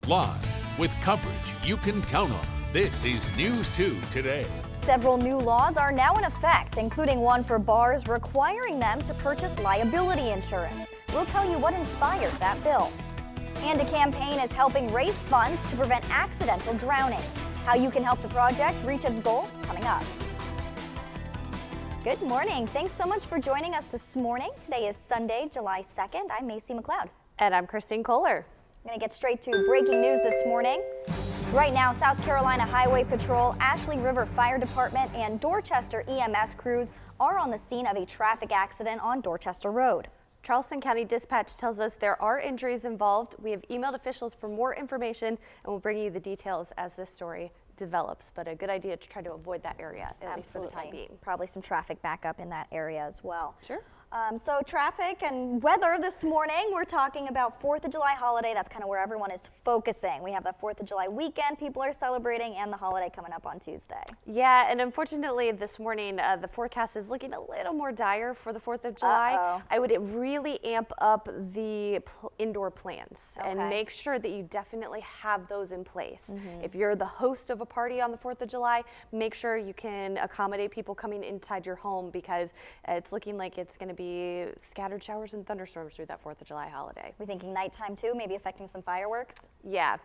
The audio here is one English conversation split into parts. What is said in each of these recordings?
Live with coverage you can count on. This is News 2 Today. Several new laws are now in effect, including one for bars requiring them to purchase liability insurance. We'll tell you what inspired that bill. And a campaign is helping raise funds to prevent accidental drownings. How you can help the project reach its goal, coming up. Good morning. Thanks so much for joining us this morning. Today is Sunday, July 2nd. I'm Macy McLeod. And I'm Christine Kohler. I'm going to get straight to breaking news this morning. Right now, South Carolina Highway Patrol, Ashley River Fire Department, and Dorchester EMS crews are on the scene of a traffic accident on Dorchester Road. Charleston County Dispatch tells us there are injuries involved. We have emailed officials for more information, and we'll bring you the details as this story develops. But a good idea to try to avoid that area, at least for the time being. Probably some traffic backup in that area as well. Sure. So traffic and weather this morning, we're talking about 4th of July holiday. That's kind of where everyone is focusing. We have the 4th of July weekend people are celebrating and the holiday coming up on Tuesday. Yeah, and unfortunately this morning the forecast is looking a little more dire for the 4th of July. I would really amp up the indoor plans and make sure that you definitely have those in place. If you're the host of a party on the 4th of July, make sure you can accommodate people coming inside your home because it's looking like it's going to be scattered showers and thunderstorms through that 4th of July holiday. We're thinking nighttime too, maybe affecting some fireworks? Yeah,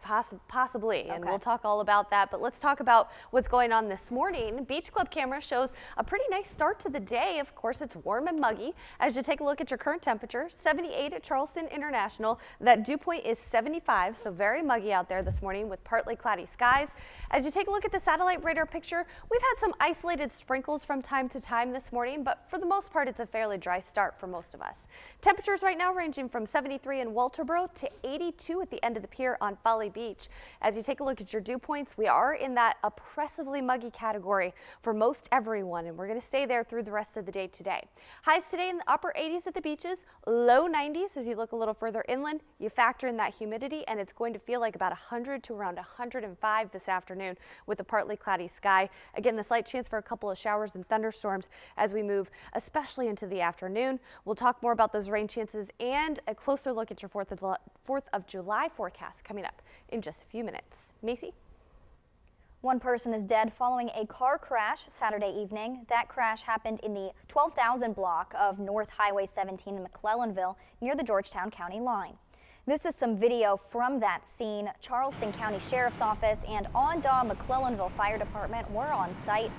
possibly, and we'll talk all about that, but let's talk about what's going on this morning. Beach Club camera shows a pretty nice start to the day. Of course, it's warm and muggy. As you take a look at your current temperature, 78 at Charleston International. That dew point is 75, so very muggy out there this morning with partly cloudy skies. As you take a look at the satellite radar picture, we've had some isolated sprinkles from time to time this morning, but for the most part, it's a fairly dry start for most of us. Temperatures right now ranging from 73 in Walterboro to 82 at the end of the pier on Folly Beach. As you take a look at your dew points, we are in that oppressively muggy category for most everyone, and we're going to stay there through the rest of the day today. Highs today in the upper 80s at the beaches, low 90s as you look a little further inland. You factor in that humidity, and it's going to feel like about 100 to around 105 this afternoon with a partly cloudy sky. Again, the slight chance for a couple of showers and thunderstorms as we move, especially into the afternoon. We'll talk more about those rain chances and a closer look at your 4th of July forecast coming up in just a few minutes. Macy? One person is dead following a car crash Saturday evening. That crash happened in the 12,000 block of North Highway 17 in McClellanville near the Georgetown County line. This is some video from that scene. Charleston County Sheriff's Office and Ondaw McClellanville Fire Department were on site.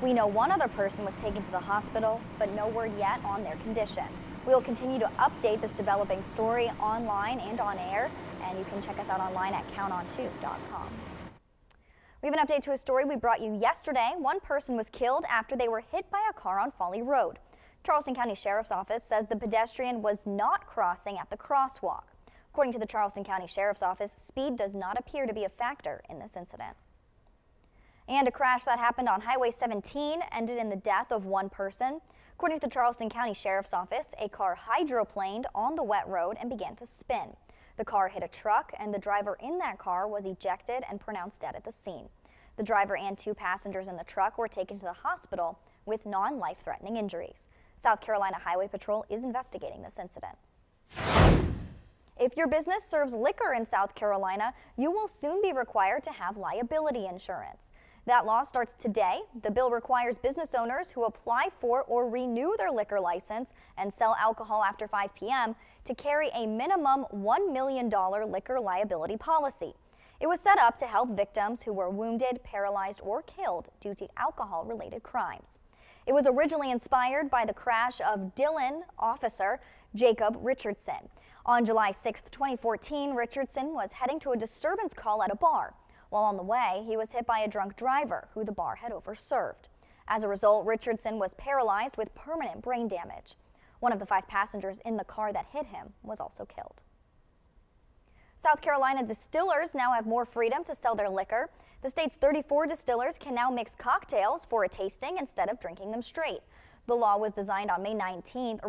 We know one other person was taken to the hospital, but no word yet on their condition. We will continue to update this developing story online and on air, and you can check us out online at counton2.com. We have an update to a story we brought you yesterday. One person was killed after they were hit by a car on Folly Road. Charleston County Sheriff's Office says the pedestrian was not crossing at the crosswalk. According to the Charleston County Sheriff's Office, speed does not appear to be a factor in this incident. And a crash that happened on Highway 17 ended in the death of one person. According to the Charleston County Sheriff's Office, a car hydroplaned on the wet road and began to spin. The car hit a truck, and the driver in that car was ejected and pronounced dead at the scene. The driver and two passengers in the truck were taken to the hospital with non-life-threatening injuries. South Carolina Highway Patrol is investigating this incident. If your business serves liquor in South Carolina, you will soon be required to have liability insurance. That law starts today. The bill requires business owners who apply for or renew their liquor license and sell alcohol after 5 p.m. to carry a minimum $1 million liquor liability policy. It was set up to help victims who were wounded, paralyzed, or killed due to alcohol-related crimes. It was originally inspired by the crash of Dillon officer Jacob Richardson. On July 6, 2014, Richardson was heading to a disturbance call at a bar. While on the way, he was hit by a drunk driver who the bar had overserved. As a result, Richardson was paralyzed with permanent brain damage. One of the 5 passengers in the car that hit him was also killed. South Carolina distillers now have more freedom to sell their liquor. The state's 34 distillers can now mix cocktails for a tasting instead of drinking them straight. The law was signed on May 19th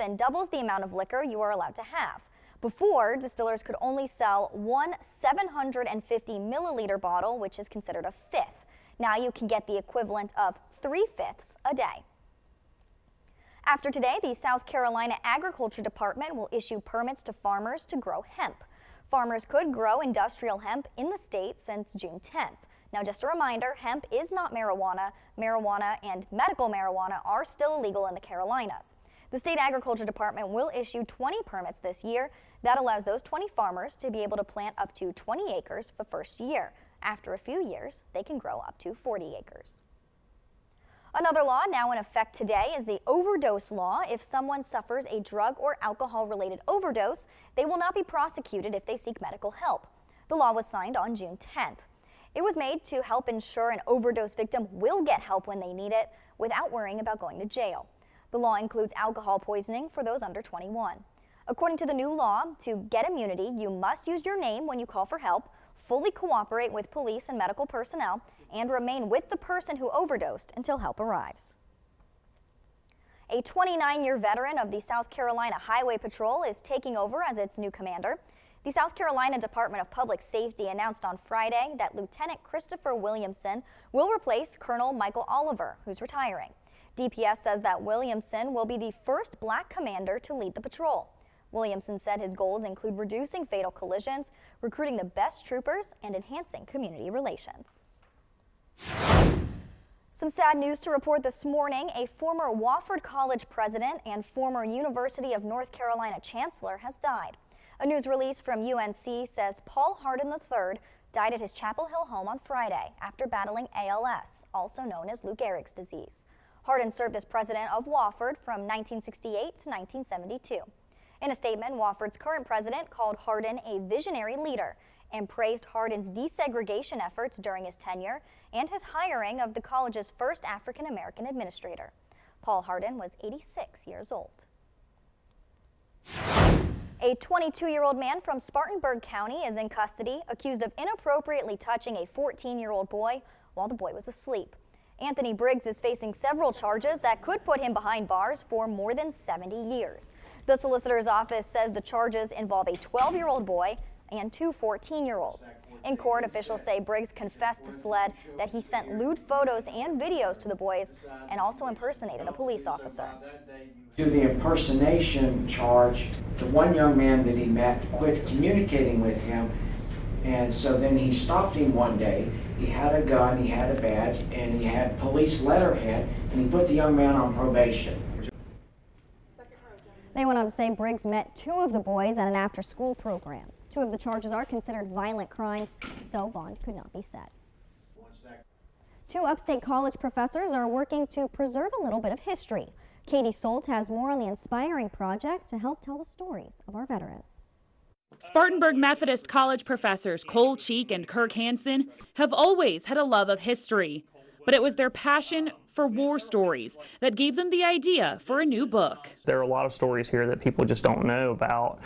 and doubles the amount of liquor you are allowed to have. Before, distillers could only sell one 750 milliliter bottle, which is considered a fifth. Now you can get the equivalent of 3/5 a day. After today, the South Carolina Agriculture Department will issue permits to farmers to grow hemp. Farmers could grow industrial hemp in the state since June 10th. Now, just a reminder, hemp is not marijuana. Marijuana and medical marijuana are still illegal in the Carolinas. The state agriculture department will issue 20 permits this year. That allows those 20 farmers to be able to plant up to 20 acres the first year. After a few years, they can grow up to 40 acres. Another law now in effect today is the overdose law. If someone suffers a drug or alcohol-related overdose, they will not be prosecuted if they seek medical help. The law was signed on June 10th. It was made to help ensure an overdose victim will get help when they need it without worrying about going to jail. The law includes alcohol poisoning for those under 21. According to the new law, to get immunity, you must use your name when you call for help, fully cooperate with police and medical personnel, and remain with the person who overdosed until help arrives. A 29-year veteran of the South Carolina Highway Patrol is taking over as its new commander. The South Carolina Department of Public Safety announced on Friday that Lieutenant Christopher Williamson will replace Colonel Michael Oliver, who's retiring. DPS says that Williamson will be the first black commander to lead the patrol. Williamson said his goals include reducing fatal collisions, recruiting the best troopers, and enhancing community relations. Some sad news to report this morning. A former Wofford College president and former University of North Carolina chancellor has died. A news release from UNC says Paul Hardin III died at his Chapel Hill home on Friday after battling ALS, also known as Lou Gehrig's disease. Hardin served as president of Wofford from 1968 to 1972. In a statement, Wofford's current president called Hardin a visionary leader and praised Hardin's desegregation efforts during his tenure and his hiring of the college's first African-American administrator. Paul Hardin was 86 years old. A 22-year-old man from Spartanburg County is in custody, accused of inappropriately touching a 14-year-old boy while the boy was asleep. Anthony Briggs is facing several charges that could put him behind bars for more than 70 years. The solicitor's office says the charges involve a 12-year-old boy and two 14-year-olds. In court, officials say Briggs confessed to SLED that he sent lewd photos and videos to the boys and also impersonated a police officer. To the impersonation charge, the one young man that he met quit communicating with him, and so then he stopped him one day. He had a gun, he had a badge, and he had police letterhead, and he put the young man on probation. They went on to say Briggs met two of the boys at an after-school program. Two of the charges are considered violent crimes, so bond could not be set. Two upstate college professors are working to preserve a little bit of history. Katie Solt has more on the inspiring project to help tell the stories of our veterans. Spartanburg Methodist College professors Cole Cheek and Kirk Hansen have always had a love of history, but it was their passion for war stories that gave them the idea for a new book. There are a lot of stories here that people just don't know about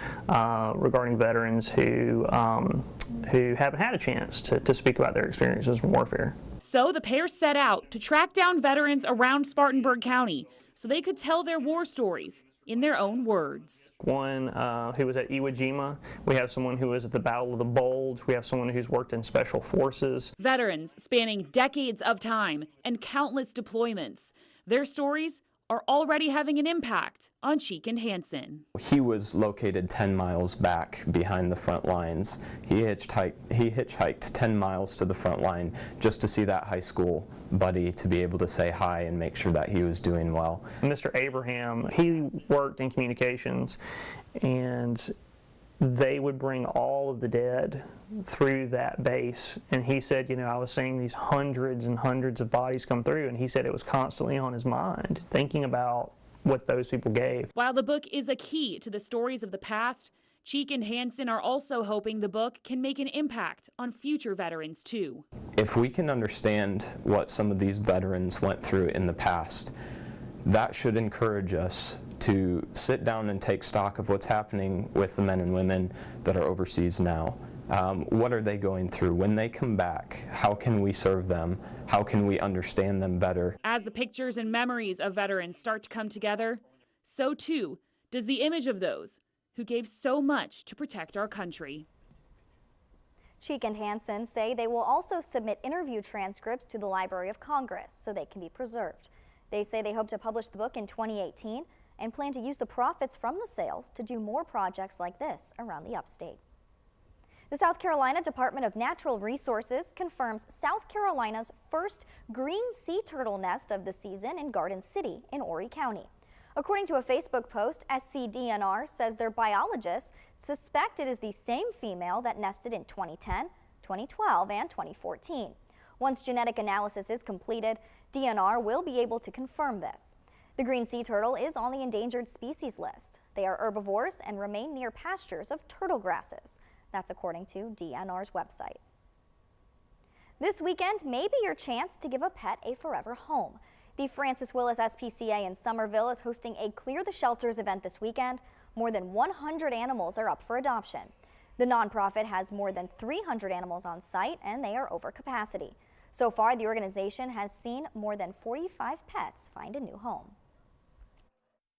regarding veterans who haven't had a chance to speak about their experiences in warfare. So the pair set out to track down veterans around Spartanburg County so they could tell their war stories in their own words. One who was at Iwo Jima. We have someone who was at the Battle of the Bulge. We have someone who's worked in special forces. Veterans spanning decades of time and countless deployments. Their stories are already having an impact on Cheek and Hansen. He was located 10 miles back behind the front lines. He hitchhiked 10 miles to the front line just to see that high school buddy, to be able to say hi and make sure that he was doing well. Mr. Abraham, he worked in communications, and they would bring all of the dead through that base. And he said, you know, I was seeing these hundreds and hundreds of bodies come through, and he said it was constantly on his mind, thinking about what those people gave. While the book is a key to the stories of the past, Cheek and Hansen are also hoping the book can make an impact on future veterans too. If we can understand what some of these veterans went through in the past, that should encourage us to sit down and take stock of what's happening with the men and women that are overseas now. What are they going through? When they come back, how can we serve them? How can we understand them better? As the pictures and memories of veterans start to come together, so too does the image of those who gave so much to protect our country. Cheek and Hansen say they will also submit interview transcripts to the Library of Congress so they can be preserved. They say they hope to publish the book in 2018 and plan to use the profits from the sales to do more projects like this around the upstate. The South Carolina Department of Natural Resources confirms South Carolina's first green sea turtle nest of the season in Garden City in Horry County. According to a Facebook post, SCDNR says their biologists suspect it is the same female that nested in 2010, 2012, and 2014. Once genetic analysis is completed, DNR will be able to confirm this. The green sea turtle is on the endangered species list. They are herbivores and remain near pastures of turtle grasses. That's according to DNR's website. This weekend may be your chance to give a pet a forever home. The Francis Willis SPCA in Somerville is hosting a Clear the Shelters event this weekend. More than 100 animals are up for adoption. The nonprofit has more than 300 animals on site and they are over capacity. So far, the organization has seen more than 45 pets find a new home.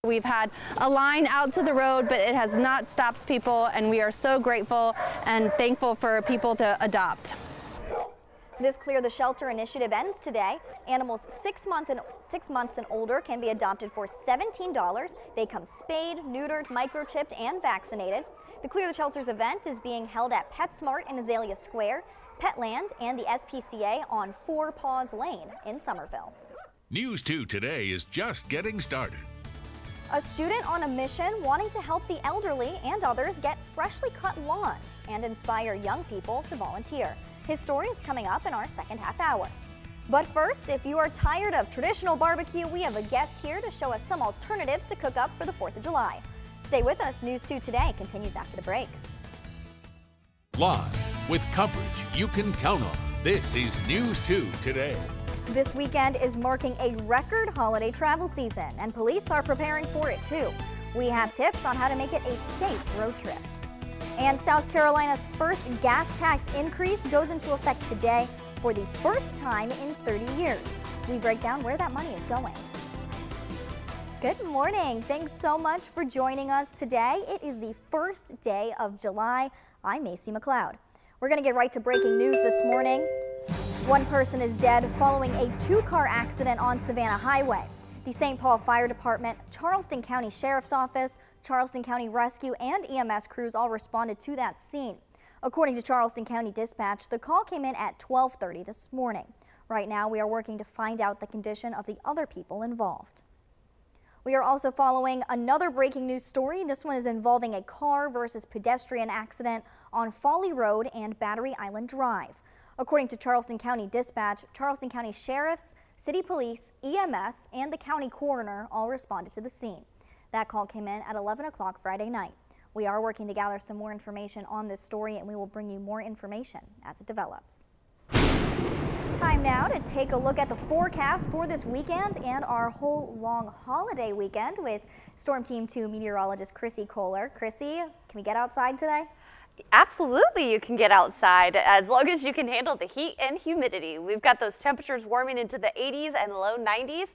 We've had a line out to the road, but it has not stopped people, and we are so grateful and thankful for people to adopt. This Clear the Shelter initiative ends today. Animals 6 months and older can be adopted for $17. They come spayed, neutered, microchipped, and vaccinated. The Clear the Shelters event is being held at PetSmart in Azalea Square, Petland, and the SPCA on Four Paws Lane in Somerville. News 2 Today is just getting started. A student on a mission wanting to help the elderly and others get freshly cut lawns and inspire young people to volunteer. His story is coming up in our second half hour. But first, if you are tired of traditional barbecue, we have a guest here to show us some alternatives to cook up for the 4th of July. Stay with us. News 2 Today continues after the break. Live with coverage you can count on. This is News 2 Today. This weekend is marking a record holiday travel season, and police are preparing for it too. We have tips on how to make it a safe road trip. And South Carolina's first gas tax increase goes into effect today for the first time in 30 years. We break down where that money is going. Good morning. Thanks so much for joining us today. It is the first day of July. I'm Macy McLeod. We're going to get right to breaking news this morning. One person is dead following a two-car accident on Savannah Highway. The St. Paul Fire Department, Charleston County Sheriff's Office, Charleston County Rescue, and EMS crews all responded to that scene. According to Charleston County Dispatch, the call came in at 12:30 this morning. Right now, we are working to find out the condition of the other people involved. We are also following another breaking news story. This one is involving a car versus pedestrian accident on Folly Road and Battery Island Drive. According to Charleston County Dispatch, Charleston County Sheriffs, City Police, EMS, and the County Coroner all responded to the scene. That call came in at 11 o'clock Friday night. We are working to gather some more information on this story, and we will bring you more information as it develops. Time now to take a look at the forecast for this weekend and our whole long holiday weekend with Storm Team 2 meteorologist Chrissy Kohler. Chrissy, can we get outside today? Absolutely, you can get outside as long as you can handle the heat and humidity. We've got those temperatures warming into the 80s and low 90s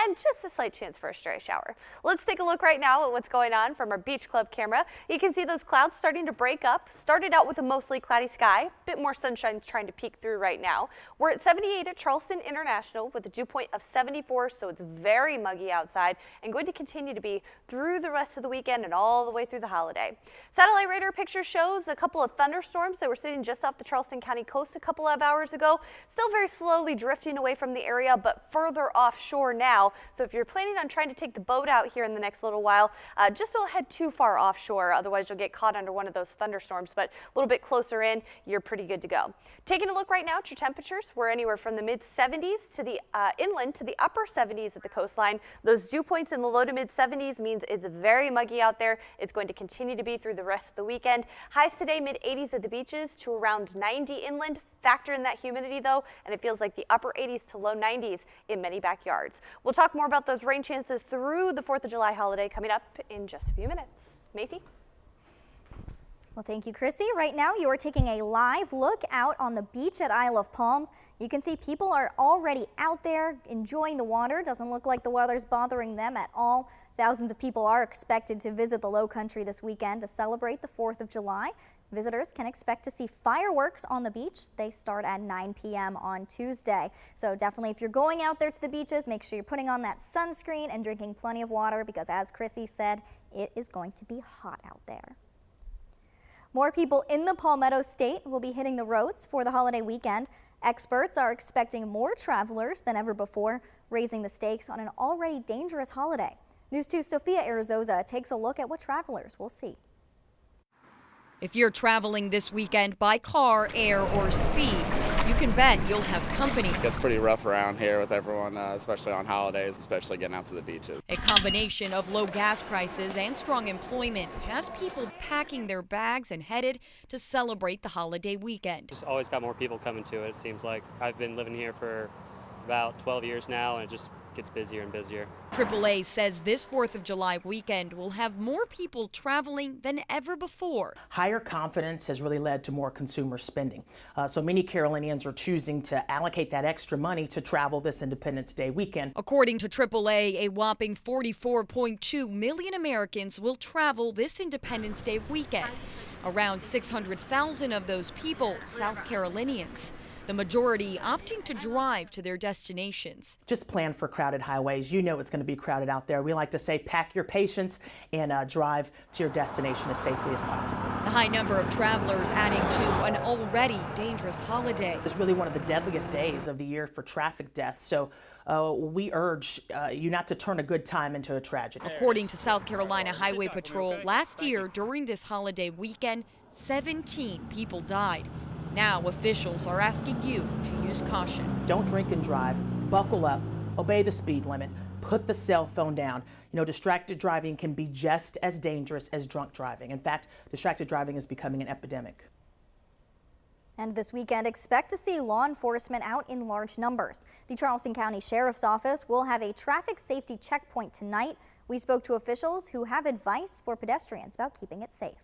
and just a slight chance for a stray shower. Let's take a look right now at what's going on from our Beach Club camera. You can see those clouds starting to break up. Started out with a mostly cloudy sky. A bit more sunshine trying to peek through right now. We're at 78 at Charleston International with a dew point of 74, so it's very muggy outside and going to continue to be through the rest of the weekend and all the way through the holiday. Satellite radar picture shows a couple of thunderstorms that were sitting just off the Charleston County coast a couple of hours ago. Still very slowly drifting away from the area, but further offshore now. So if you're planning on trying to take the boat out here in the next little while, just don't head too far offshore. Otherwise, you'll get caught under one of those thunderstorms. But a little bit closer in, you're pretty good to go. Taking a look right now at your temperatures, we're anywhere from the mid-70s to the inland to the upper 70s at the coastline. Those dew points in the low to mid-70s means it's very muggy out there. It's going to continue to be through the rest of the weekend. Highs today, mid-80s at the beaches to around 90 inland. Factor in that humidity though, and it feels like the upper 80s to low 90s in many backyards. We'll talk more about those rain chances through the 4th of July holiday coming up in just a few minutes. Macy? Well, thank you, Chrissy. Right now, you are taking a live look out on the beach at Isle of Palms. You can see people are already out there enjoying the water. Doesn't look like the weather's bothering them at all. Thousands of people are expected to visit the Low Country this weekend to celebrate the 4th of July. Visitors can expect to see fireworks on the beach. They start at 9 p.m. on Tuesday. So definitely if you're going out there to the beaches, make sure you're putting on that sunscreen and drinking plenty of water because as Chrissy said, it is going to be hot out there. More people in the Palmetto State will be hitting the roads for the holiday weekend. Experts are expecting more travelers than ever before, raising the stakes on an already dangerous holiday. News 2's Sophia Arizosa takes a look at what travelers will see. If you're traveling this weekend by car, air, or sea, you can bet you'll have company. It's pretty rough around here with everyone, especially on holidays, especially getting out to the beaches. A combination of low gas prices and strong employment has people packing their bags and headed to celebrate the holiday weekend. Just always got more people coming to it, it seems like. I've been living here for about 12 years now, and it just gets busier and busier. AAA says this 4th of July weekend will have more people traveling than ever before. Higher confidence has really led to more consumer spending. So many Carolinians are choosing to allocate that extra money to travel this Independence Day weekend. According to AAA, a whopping 44.2 million Americans will travel this Independence Day weekend. Around 600,000 of those people, South Carolinians. The majority opting to drive to their destinations. Just plan for crowded highways. You know it's going to be crowded out there. We like to say pack your patience and drive to your destination as safely as possible. The high number of travelers adding to an already dangerous holiday. It's really one of the deadliest days of the year for traffic deaths, so we urge you not to turn a good time into a tragedy. According to South Carolina Highway Patrol, last year during this holiday weekend, 17 people died. Now officials are asking you to use caution. Don't drink and drive, buckle up, obey the speed limit, put the cell phone down. You know, distracted driving can be just as dangerous as drunk driving. In fact, distracted driving is becoming an epidemic. And this weekend, expect to see law enforcement out in large numbers. The Charleston County Sheriff's Office will have a traffic safety checkpoint tonight. We spoke to officials who have advice for pedestrians about keeping it safe.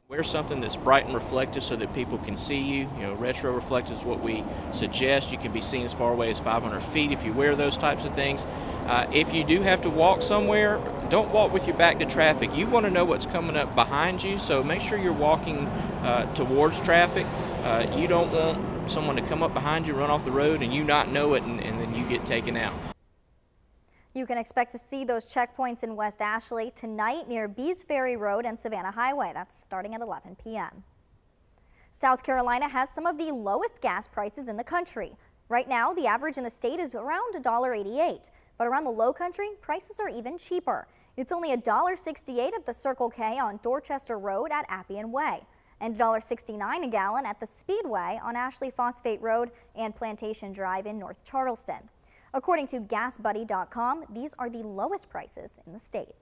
Wear something that's bright and reflective so that people can see you. You know, retro reflective is what we suggest. You can be seen as far away as 500 feet if you wear those types of things. If you do have to walk somewhere, don't walk with your back to traffic. You want to know what's coming up behind you, so make sure you're walking towards traffic. You don't want someone to come up behind you, run off the road, and you not know it, and then you get taken out. You can expect to see those checkpoints in West Ashley tonight near Bees Ferry Road and Savannah Highway. That's starting at 11 p.m. South Carolina has some of the lowest gas prices in the country. Right now, the average in the state is around $1.88, but around the low country, prices are even cheaper. It's only $1.68 at the Circle K on Dorchester Road at Appian Way, and $1.69 a gallon at the Speedway on Ashley Phosphate Road and Plantation Drive in North Charleston. According to GasBuddy.com, these are the lowest prices in the state.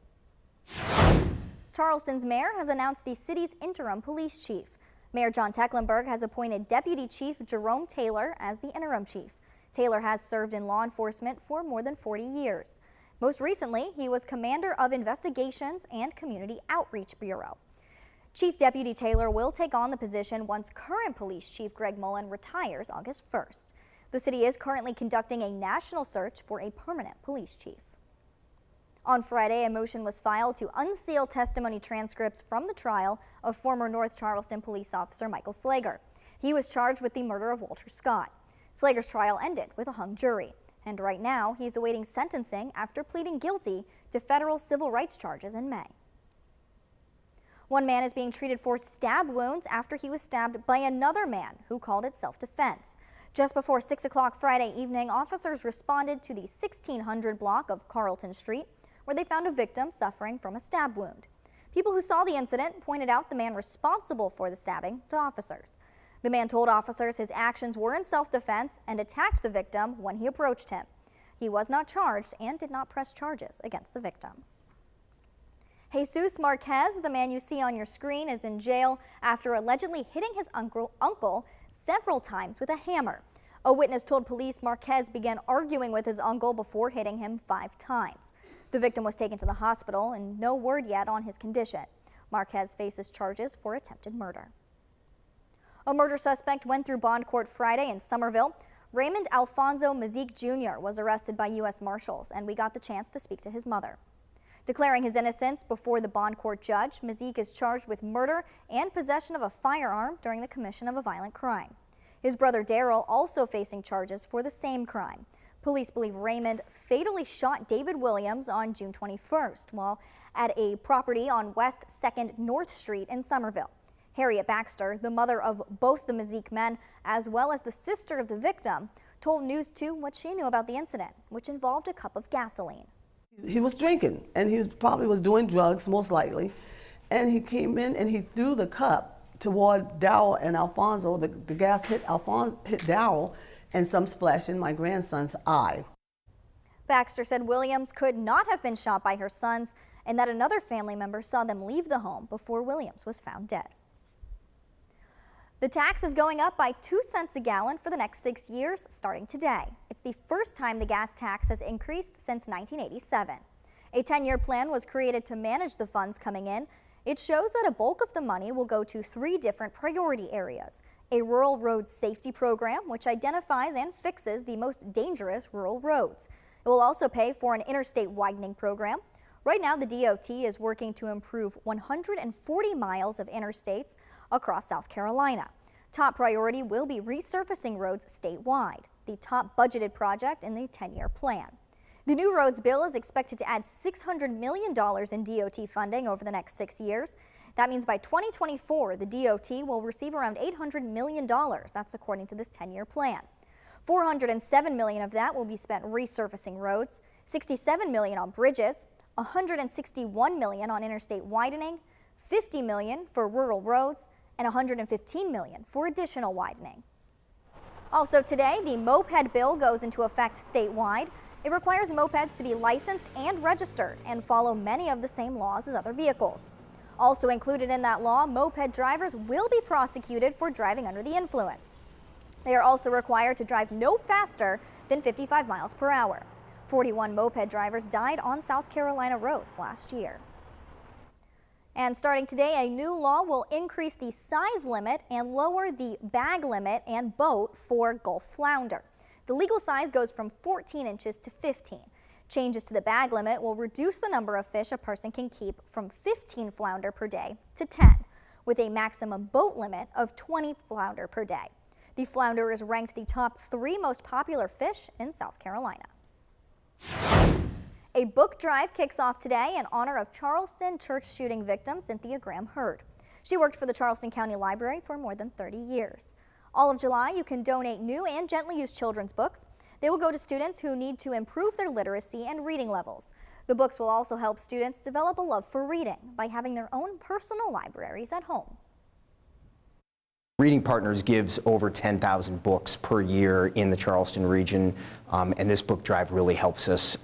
Charleston's mayor has announced the city's interim police chief. Mayor John Tecklenburg has appointed Deputy Chief Jerome Taylor as the interim chief. Taylor has served in law enforcement for more than 40 years. Most recently, he was Commander of Investigations and Community Outreach Bureau. Chief Deputy Taylor will take on the position once current Police Chief Greg Mullen retires August 1st. The city is currently conducting a national search for a permanent police chief. On Friday, a motion was filed to unseal testimony transcripts from the trial of former North Charleston police officer Michael Slager. He was charged with the murder of Walter Scott. Slager's trial ended with a hung jury, and right now he's awaiting sentencing after pleading guilty to federal civil rights charges in May. One man is being treated for stab wounds after he was stabbed by another man who called it self-defense. Just before 6 o'clock Friday evening, officers responded to the 1600 block of Carlton Street, where they found a victim suffering from a stab wound. People who saw the incident pointed out the man responsible for the stabbing to officers. The man told officers his actions were in self-defense and attacked the victim when he approached him. He was not charged and did not press charges against the victim. Jesus Marquez, the man you see on your screen, is in jail after allegedly hitting his uncle several times with a hammer. A witness told police Marquez began arguing with his uncle before hitting him 5 times. The victim was taken to the hospital and no word yet on his condition. Marquez faces charges for attempted murder. A murder suspect went through bond court Friday in Somerville. Raymond Alfonso Mazik Jr. was arrested by U.S. Marshals, and we got the chance to speak to his mother. Declaring his innocence before the bond court judge, Mazik is charged with murder and possession of a firearm during the commission of a violent crime. His brother Daryl also facing charges for the same crime. Police believe Raymond fatally shot David Williams on June 21st while at a property on West 2nd North Street in Somerville. Harriet Baxter, the mother of both the Mazik men, as well as the sister of the victim, told News 2 what she knew about the incident, which involved a cup of gasoline. He was drinking, and he probably was doing drugs, most likely. And he came in and he threw the cup toward Darryl and Alfonso. The gas hit Darryl, and some splashed in my grandson's eye. Baxter said Williams could not have been shot by her sons, and that another family member saw them leave the home before Williams was found dead. The tax is going up by 2 cents a gallon for the next 6 years, starting today. It's the first time the gas tax has increased since 1987. A 10-year plan was created to manage the funds coming in. It shows that a bulk of the money will go to 3 different priority areas. A rural road safety program, which identifies and fixes the most dangerous rural roads. It will also pay for an interstate widening program. Right now, the DOT is working to improve 140 miles of interstates across South Carolina. Top priority will be resurfacing roads statewide, the top budgeted project in the 10-year plan. The new roads bill is expected to add $600 million in DOT funding over the next 6 years. That means by 2024, the DOT will receive around $800 million. That's according to this 10-year plan. $407 million of that will be spent resurfacing roads, $67 million on bridges, $161 million on interstate widening, $50 million for rural roads, and $115 million for additional widening. Also today, the moped bill goes into effect statewide. It requires mopeds to be licensed and registered and follow many of the same laws as other vehicles. Also included in that law, moped drivers will be prosecuted for driving under the influence. They are also required to drive no faster than 55 miles per hour. 41 moped drivers died on South Carolina roads last year. And starting today, a new law will increase the size limit and lower the bag limit and boat for Gulf flounder. The legal size goes from 14 inches to 15. Changes to the bag limit will reduce the number of fish a person can keep from 15 flounder per day to 10, with a maximum boat limit of 20 flounder per day. The flounder is ranked the top 3 most popular fish in South Carolina. A book drive kicks off today in honor of Charleston church shooting victim Cynthia Graham Hurd. She worked for the Charleston County Library for more than 30 years. All of July, you can donate new and gently used children's books. They will go to students who need to improve their literacy and reading levels. The books will also help students develop a love for reading by having their own personal libraries at home. Reading Partners gives over 10,000 books per year in the Charleston region, and this book drive really helps us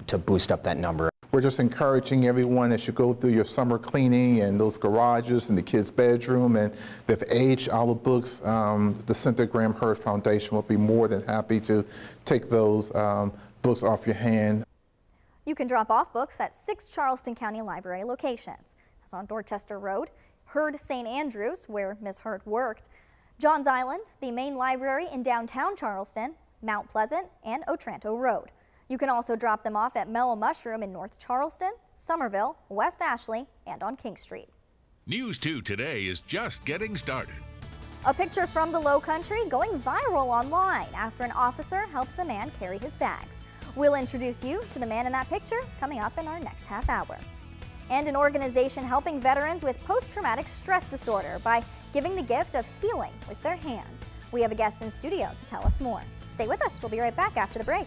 to boost up that number. We're just encouraging everyone as you go through your summer cleaning and those garages and the kids' bedroom, and they've aged all the books. The Cynthia Graham Hurd Foundation will be more than happy to take those books off your hand. You can drop off books at 6 Charleston County Library locations. That's on Dorchester Road, Hurd St. Andrews, where Ms. Hurd worked, Johns Island, the main library in downtown Charleston, Mount Pleasant, and Otranto Road. You can also drop them off at Mellow Mushroom in North Charleston, Somerville, West Ashley, and on King Street. News 2 Today is just getting started. A picture from the Low Country going viral online after an officer helps a man carry his bags. We'll introduce you to the man in that picture coming up in our next half hour. And an organization helping veterans with post-traumatic stress disorder by giving the gift of healing with their hands. We have a guest in studio to tell us more. Stay with us. We'll be right back after the break.